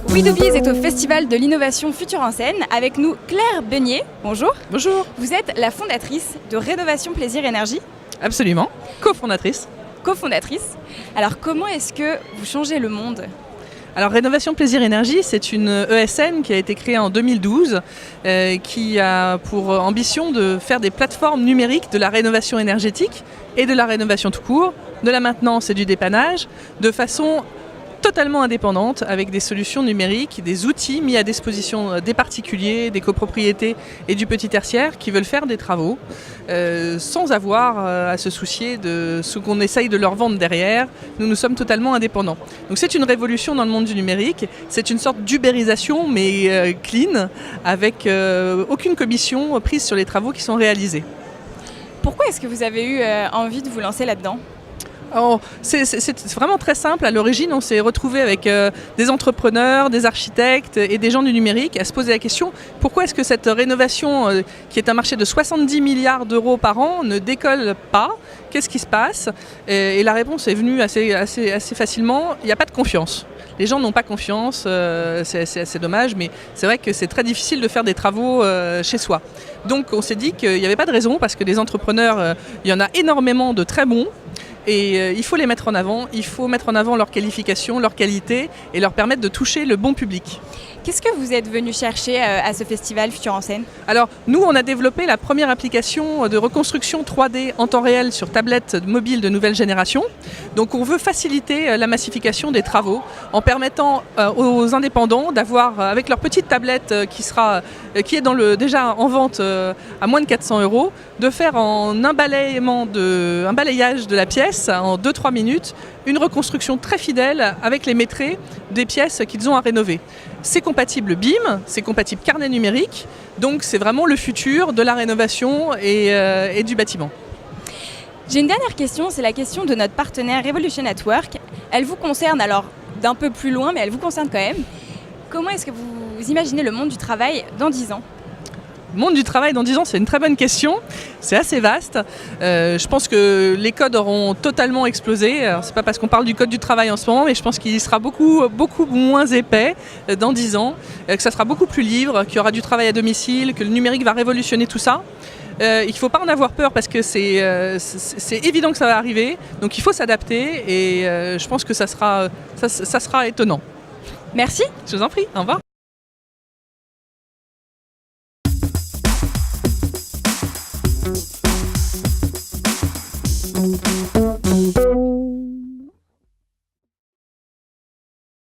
We Do Biz est au Festival de l'innovation Futur en Scène. Avec nous, Claire Beignet. Bonjour. Bonjour. Vous êtes la fondatrice de Rénovation Plaisir Énergie. Absolument. Cofondatrice. Cofondatrice. Alors, comment est-ce que vous changez le monde ? Alors Rénovation Plaisir Énergie, c'est une ESN qui a été créée en 2012, qui a pour ambition de faire des plateformes numériques de la rénovation énergétique et de la rénovation tout court, de la maintenance et du dépannage, de façon totalement indépendante, avec des solutions numériques, des outils mis à disposition des particuliers, des copropriétés et du petit tertiaire qui veulent faire des travaux sans avoir à se soucier de ce qu'on essaye de leur vendre derrière. Nous sommes totalement indépendants. Donc c'est une révolution dans le monde du numérique, c'est une sorte d'ubérisation mais clean, avec aucune commission prise sur les travaux qui sont réalisés. Pourquoi est-ce que vous avez eu envie de vous lancer là-dedans ? Oh, c'est vraiment très simple. À l'origine, on s'est retrouvé avec des entrepreneurs, des architectes et des gens du numérique à se poser la question pourquoi est-ce que cette rénovation, qui est un marché de 70 milliards d'euros par an, ne décolle pas ? Qu'est-ce qui se passe ? Et la réponse est venue assez facilement. Il n'y a pas de confiance. Les gens n'ont pas confiance, c'est assez dommage, mais c'est vrai que c'est très difficile de faire des travaux chez soi. Donc on s'est dit qu'il n'y avait pas de raison, parce que des entrepreneurs, il y en a énormément de très bons. Et il faut les mettre en avant, il faut mettre en avant leur qualification, leur qualité et leur permettre de toucher le bon public. Qu'est-ce que vous êtes venu chercher à ce festival Futur en Scène ? Alors nous, on a développé la première application de reconstruction 3D en temps réel sur tablette mobile de nouvelle génération. Donc on veut faciliter la massification des travaux en permettant aux indépendants d'avoir, avec leur petite tablette qui est déjà en vente à moins de 400 €, de faire en un balayage de la pièce en 2-3 minutes, une reconstruction très fidèle avec les maîtres des pièces qu'ils ont à rénover. C'est compatible BIM, c'est compatible carnet numérique, donc c'est vraiment le futur de la rénovation et du bâtiment. J'ai une dernière question, c'est la question de notre partenaire Revolution at Work. Elle vous concerne alors d'un peu plus loin, mais elle vous concerne quand même. Comment est-ce que vous imaginez le monde du travail dans 10 ans ? Le monde du travail dans 10 ans, c'est une très bonne question. C'est assez vaste. Je pense que les codes auront totalement explosé. Alors, c'est pas parce qu'on parle du code du travail en ce moment, mais je pense qu'il sera beaucoup moins épais dans 10 ans, que ça sera beaucoup plus libre, qu'il y aura du travail à domicile, que le numérique va révolutionner tout ça. Il ne faut pas en avoir peur parce que c'est évident que ça va arriver. Donc il faut s'adapter et je pense que ça sera étonnant. Merci. Je vous en prie. Au revoir. Thank you.